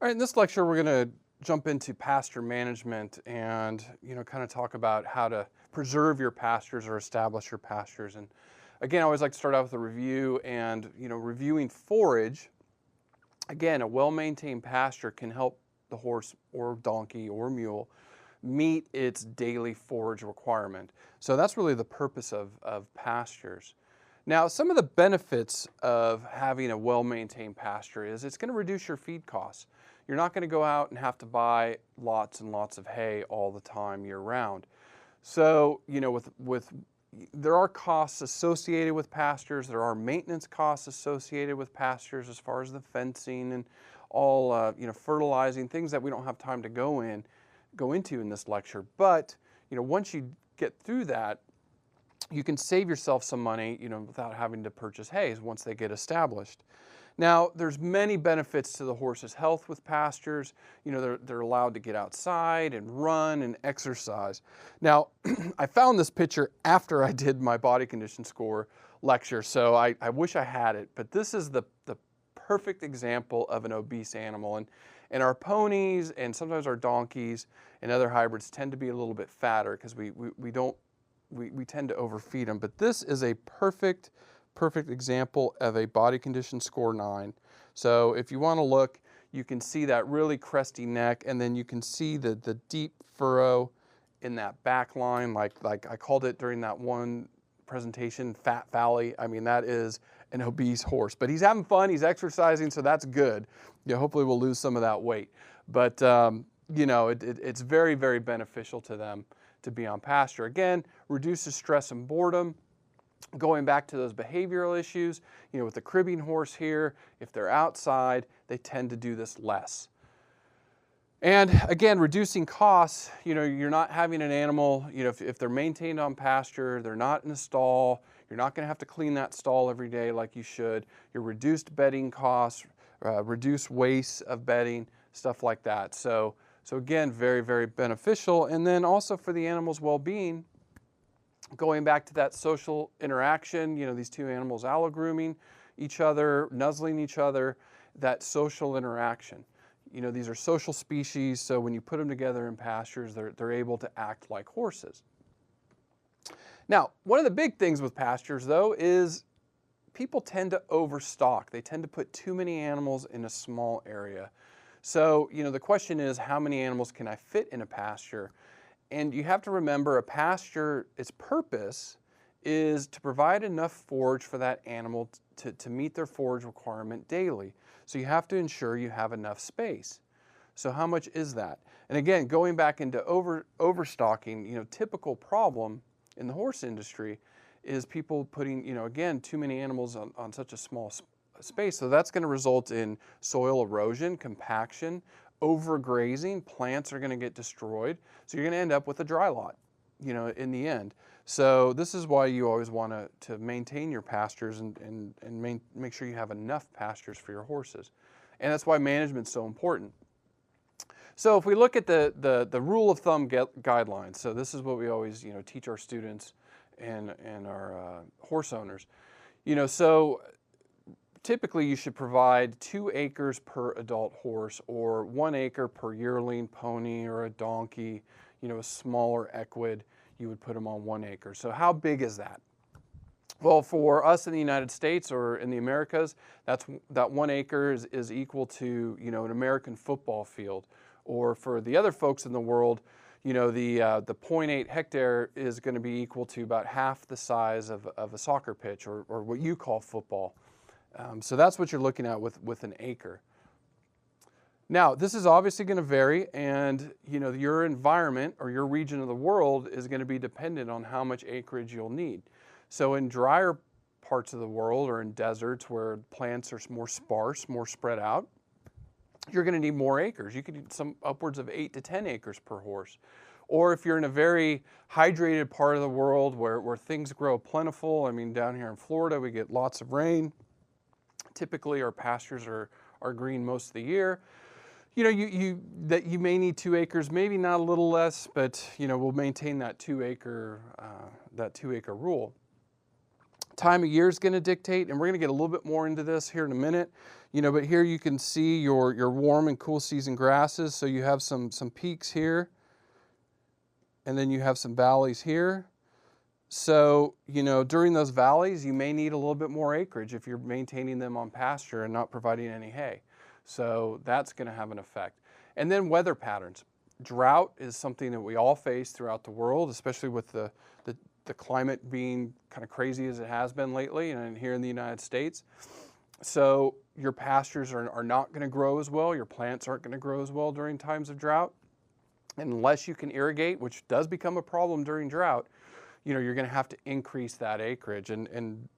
All right, in this lecture, we're going to jump into pasture management and, kind of talk about how to preserve your pastures or establish your pastures. And again, I always like to start out with a review and, reviewing forage. Again, a well-maintained pasture can help the horse or donkey or mule meet its daily forage requirement. So that's really the purpose of pastures. Now, some of the benefits of having a well-maintained pasture is it's going to reduce your feed costs. You're not going to go out and have to buy lots and lots of hay all the time year-round. So, there are costs associated with pastures. There are maintenance costs associated with pastures as far as the fencing and all, fertilizing, things that we don't have time to go into in this lecture. But, once you get through that, you can save yourself some money, without having to purchase hay once they get established. Now, there's many benefits to the horse's health with pastures. They're allowed to get outside and run and exercise. Now, I found this picture after I did my body condition score lecture, so I wish I had it, but this is the perfect example of an obese animal. And our ponies and sometimes our donkeys and other hybrids tend to be a little bit fatter because we tend to overfeed them. But this is a perfect example of a body condition score 9. So if you want to look, you can see that really crusty neck, and then you can see the deep furrow in that back line, like I called it during that one presentation, Fat Valley. I mean, that is an obese horse, but he's having fun, he's exercising, so that's good. Hopefully we'll lose some of that weight. But it's very, very beneficial to them to be on pasture. Again, reduces stress and boredom. Going back to those behavioral issues, with the cribbing horse here, if they're outside, they tend to do this less. And again, reducing costs, you're not having an animal, if they're maintained on pasture, they're not in a stall, you're not going to have to clean that stall every day like you should. Your reduced bedding costs, reduced waste of bedding, stuff like that. So again, very, very beneficial. And then also for the animal's well-being, going back to that social interaction, these two animals allo-grooming each other, nuzzling each other, that social interaction. These are social species, so when you put them together in pastures, they're able to act like horses. Now, one of the big things with pastures, though, is people tend to overstock. They tend to put too many animals in a small area. So, the question is, how many animals can I fit in a pasture? And you have to remember, a pasture, its purpose is to provide enough forage for that animal to meet their forage requirement daily. So you have to ensure you have enough space. So how much is that? And again, going back into overstocking, typical problem in the horse industry is people putting, again, too many animals on such a small space. So that's going to result in soil erosion, compaction, overgrazing. Plants are going to get destroyed. So you're going to end up with a dry lot, in the end. So this is why you always want to maintain your pastures and make sure you have enough pastures for your horses. And that's why management's so important. So if we look at the rule of thumb guidelines, so this is what we always teach our students and our horse owners. So typically you should provide 2 acres per adult horse, or 1 acre per yearling pony or a donkey. A smaller equid, you would put them on 1 acre. So how big is that? Well, for us in the United States or in the Americas, that 1 acre is equal to an American football field. Or for the other folks in the world, the 0.8 hectare is going to be equal to about half the size of a soccer pitch, or what you call football. So that's what you're looking at with an acre. Now, this is obviously going to vary, and your environment or your region of the world is going to be dependent on how much acreage you'll need. So in drier parts of the world, or in deserts where plants are more sparse, more spread out, you're going to need more acres. You could need some upwards of 8 to 10 acres per horse. Or if you're in a very hydrated part of the world where things grow plentiful, I mean, down here in Florida, we get lots of rain. Typically, our pastures are green most of the year. You may need 2 acres, maybe not a little less, but we'll maintain that 2 acre rule. time of year is going to dictate, and we're going to get a little bit more into this here in a minute. But here you can see your warm and cool season grasses. So you have some peaks here, and then you have some valleys here. So, during those valleys, you may need a little bit more acreage if you're maintaining them on pasture and not providing any hay. So that's going to have an effect. And then weather patterns. Drought is something that we all face throughout the world, especially with the climate being kind of crazy as it has been lately and here in the United States. So your pastures are not going to grow as well. Your plants aren't going to grow as well during times of drought. And unless you can irrigate, which does become a problem during drought, you're going to have to increase that acreage. And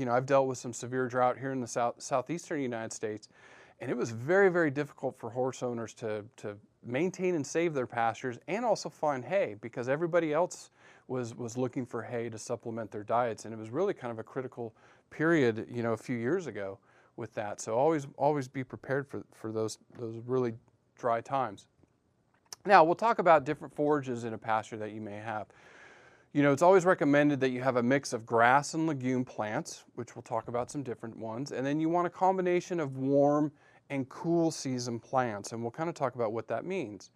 I've dealt with some severe drought here in the southeastern United States, and it was very, very difficult for horse owners to maintain and save their pastures and also find hay, because everybody else was looking for hay to supplement their diets. And it was really kind of a critical period, a few years ago with that. So always be prepared for those really dry times. Now, we'll talk about different forages in a pasture that you may have. It's always recommended that you have a mix of grass and legume plants, which we'll talk about some different ones. And then you want a combination of warm and cool season plants. And we'll kind of talk about what that means.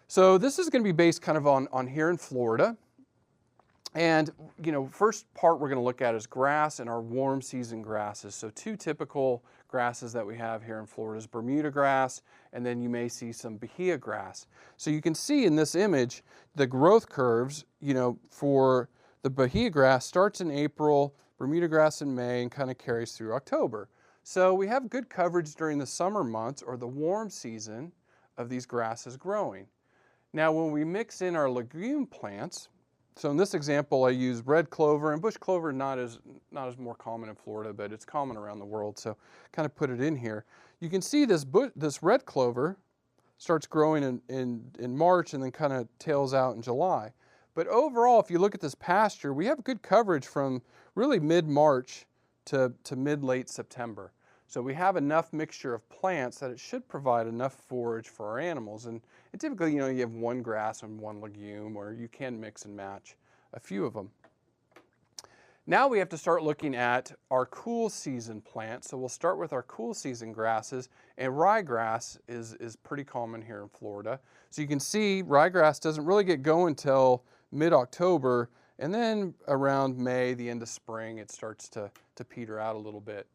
So this is going to be based kind of on here in Florida. And, first part we're going to look at is grass and our warm season grasses. So two typical grasses that we have here in Florida is Bermuda grass, and then you may see some Bahia grass. So you can see in this image, the growth curves, for the Bahia grass starts in April, Bermuda grass in May, and kind of carries through October. So we have good coverage during the summer months or the warm season of these grasses growing. Now, when we mix in our legume plants, so in this example, I use red clover, and bush clover not as more common in Florida, but it's common around the world. So kind of put it in here. You can see this red clover starts growing in March and then kind of tails out in July. But overall, if you look at this pasture, we have good coverage from really mid-March to mid-late September. So we have enough mixture of plants that it should provide enough forage for our animals. And typically, you have one grass and one legume, or you can mix and match a few of them. Now we have to start looking at our cool season plants. So we'll start with our cool season grasses, and ryegrass is pretty common here in Florida. So you can see ryegrass doesn't really get going until mid-October, and then around May, the end of spring, it starts to peter out a little bit.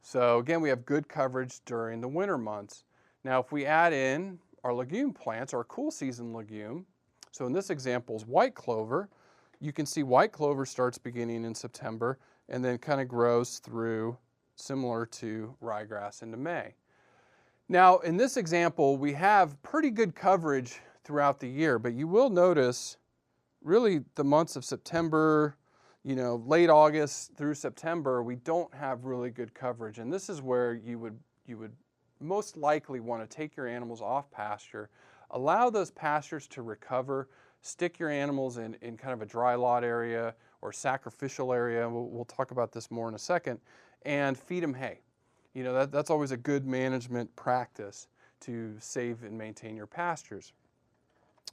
So again, we have good coverage during the winter months. Now, if we add in our legume plants, our cool season legume, so in this example is white clover, you can see white clover starts beginning in September and then kind of grows through, similar to ryegrass, into May. Now, in this example, we have pretty good coverage throughout the year, but you will notice really the months of September, late August through September, we don't have really good coverage. And this is where you would most likely want to take your animals off pasture, allow those pastures to recover, stick your animals in kind of a dry lot area or sacrificial area. We'll talk about this more in a second, and feed them hay. That's always a good management practice to save and maintain your pastures.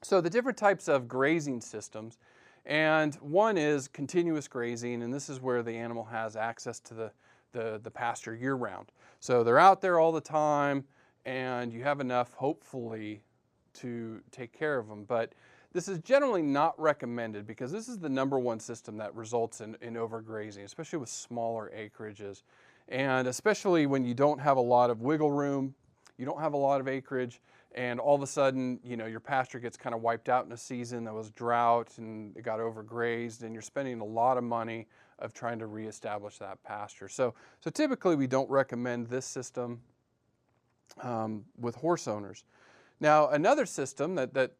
So the different types of grazing systems, and one is continuous grazing, and this is where the animal has access to the pasture year-round. So they're out there all the time, and you have enough, hopefully, to take care of them. But this is generally not recommended because this is the number one system that results in overgrazing, especially with smaller acreages. And especially when you don't have a lot of wiggle room, you don't have a lot of acreage, and all of a sudden, your pasture gets kind of wiped out in a season that was drought and it got overgrazed, and you're spending a lot of money of trying to reestablish that pasture. So typically we don't recommend this system with horse owners. Now, another system that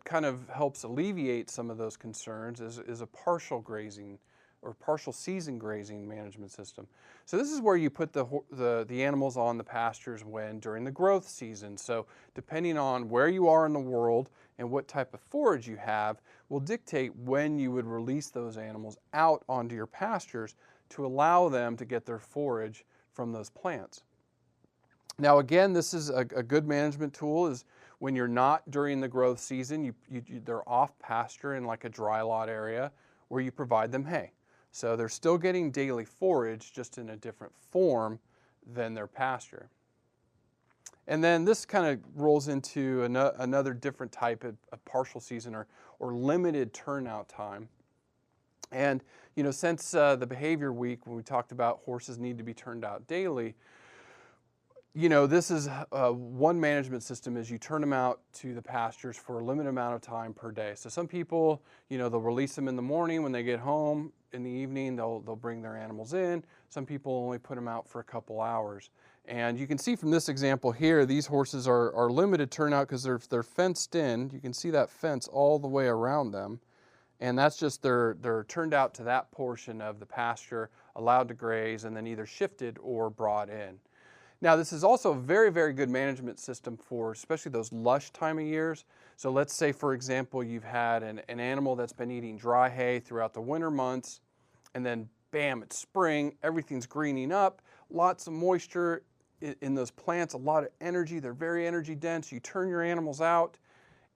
kind of helps alleviate some of those concerns is a partial grazing or partial season grazing management system. So this is where you put the animals on the pastures during the growth season. So depending on where you are in the world and what type of forage you have will dictate when you would release those animals out onto your pastures to allow them to get their forage from those plants. Now again, this is a good management tool is when you're not during the growth season, they're off pasture in like a dry lot area where you provide them hay. So they're still getting daily forage, just in a different form than their pasture. And then this kind of rolls into another different type of partial season or limited turnout time. And since the behavior week, when we talked about horses need to be turned out daily, this is one management system is you turn them out to the pastures for a limited amount of time per day. So some people, they'll release them in the morning when they get home. In the evening, they'll bring their animals in. Some people only put them out for a couple hours. And you can see from this example here, these horses are limited turnout because they're fenced in. You can see that fence all the way around them. And that's just they're turned out to that portion of the pasture, allowed to graze, and then either shifted or brought in. Now, this is also a very, very good management system for especially those lush time of years. So let's say, for example, you've had an animal that's been eating dry hay throughout the winter months, and then bam, it's spring, everything's greening up, lots of moisture in those plants, a lot of energy, they're very energy dense. You turn your animals out,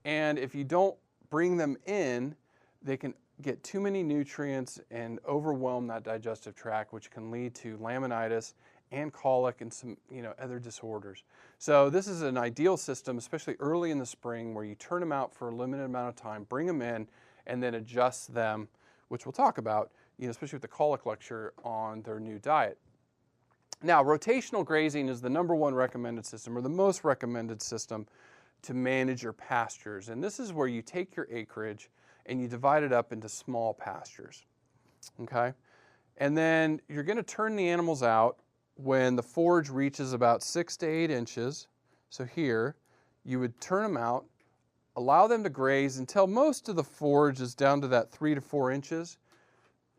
and if you don't bring them in, they can get too many nutrients and overwhelm that digestive tract, which can lead to laminitis and colic and some other disorders. So this is an ideal system, especially early in the spring, where you turn them out for a limited amount of time, bring them in, and then adjust them, which we'll talk about, especially with the colic lecture, on their new diet. Now, rotational grazing is the #1 recommended system, or the most recommended system to manage your pastures. And this is where you take your acreage and you divide it up into small pastures, okay? And then you're gonna turn the animals out when the forage reaches about 6 to 8 inches. So here, you would turn them out, allow them to graze until most of the forage is down to that 3 to 4 inches,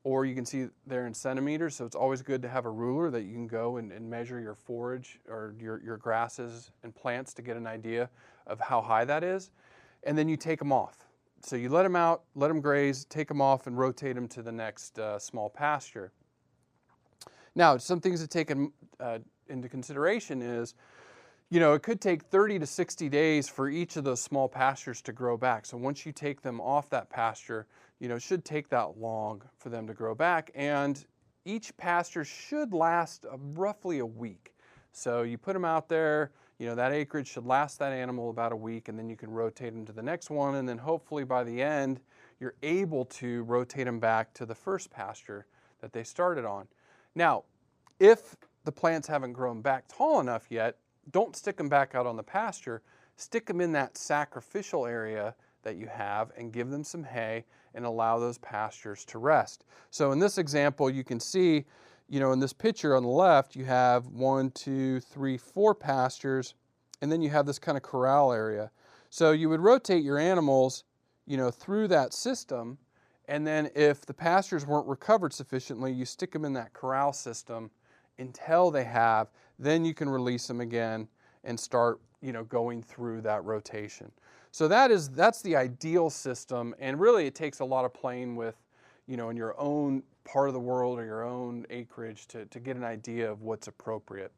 or you can see there in centimeters. So it's always good to have a ruler that you can go and measure your forage or your grasses and plants to get an idea of how high that is. And then you take them off. So you let them out, let them graze, take them off, and rotate them to the next small pasture. Now, some things to take into consideration is, it could take 30 to 60 days for each of those small pastures to grow back. So once you take them off that pasture, it should take that long for them to grow back. And each pasture should last roughly a week. So you put them out there, that acreage should last that animal about a week, and then you can rotate them to the next one. And then hopefully by the end, you're able to rotate them back to the first pasture that they started on. Now, if the plants haven't grown back tall enough yet, don't stick them back out on the pasture. Stick them in that sacrificial area that you have and give them some hay and allow those pastures to rest. So in this example, you can see, in this picture on the left, you have 1, 2, 3, 4 pastures, and then you have this kind of corral area. So you would rotate your animals, through that system, and then if the pastures weren't recovered sufficiently, you stick them in that corral system until they have, then you can release them again and start, going through that rotation. So that's the ideal system, and really it takes a lot of playing with, in your own part of the world or your own acreage to get an idea of what's appropriate.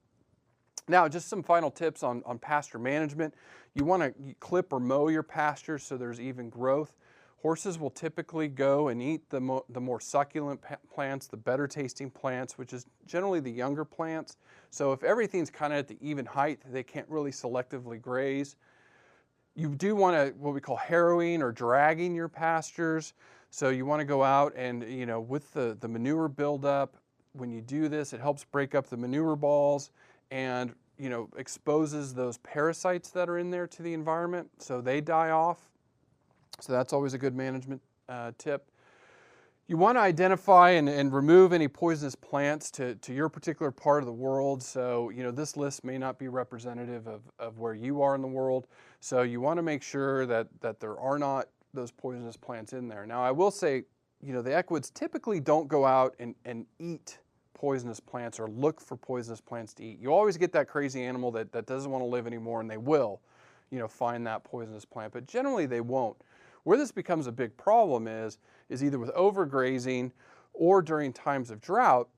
Now, just some final tips on pasture management. You want to clip or mow your pastures so there's even growth. Horses will typically go and eat the more succulent plants, the better tasting plants, which is generally the younger plants. So if everything's kind of at the even height, they can't really selectively graze. You do want to, what we call harrowing or dragging your pastures. So you want to go out and, with the manure buildup, when you do this, it helps break up the manure balls and, exposes those parasites that are in there to the environment, so they die off. So that's always a good management tip. You want to identify and remove any poisonous plants to your particular part of the world. So, this list may not be representative of where you are in the world. So you want to make sure that there are not those poisonous plants in there. Now, I will say, the equids typically don't go out and eat poisonous plants or look for poisonous plants to eat. You always get that crazy animal that doesn't want to live anymore, and they will, find that poisonous plant. But generally, they won't. Where this becomes a big problem is either with overgrazing or during times of drought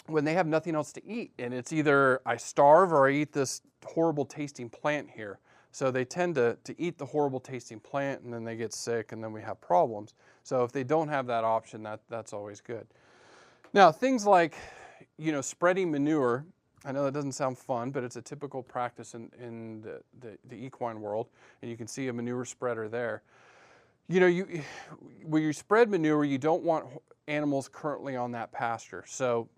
when they have nothing else to eat. And it's either I starve or I eat this horrible tasting plant here. So they tend to eat the horrible tasting plant, and then they get sick, and then we have problems. So if they don't have that option, that's always good. Now, things like, spreading manure. I know that doesn't sound fun, but it's a typical practice in the equine world, and you can see a manure spreader there. When you spread manure, you don't want animals currently on that pasture. So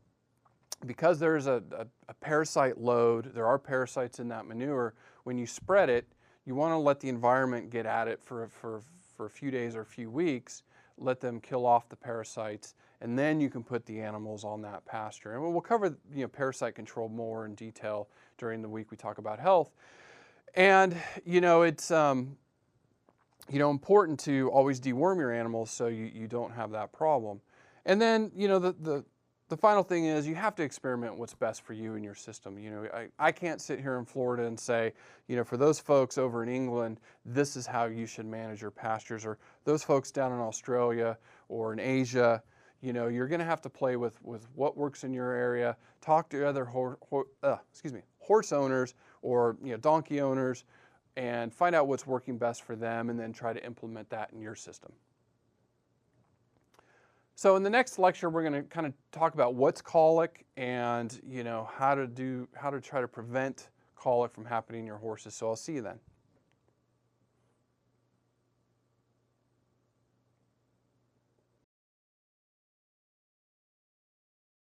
because there's a parasite load, there are parasites in that manure, when you spread it, you want to let the environment get at it for a few days or a few weeks, let them kill off the parasites, and then you can put the animals on that pasture. And we'll cover parasite control more in detail during the week we talk about health. And it's important to always deworm your animals so you don't have that problem. And then the final thing is you have to experiment what's best for you and your system. I can't sit here in Florida and say, for those folks over in England, this is how you should manage your pastures, or those folks down in Australia or in Asia. You're going to have to play with what works in your area. Talk to other horse owners or donkey owners, and find out what's working best for them, and then try to implement that in your system. So in the next lecture, we're going to kind of talk about what's colic and how to try to prevent colic from happening in your horses. So I'll see you then.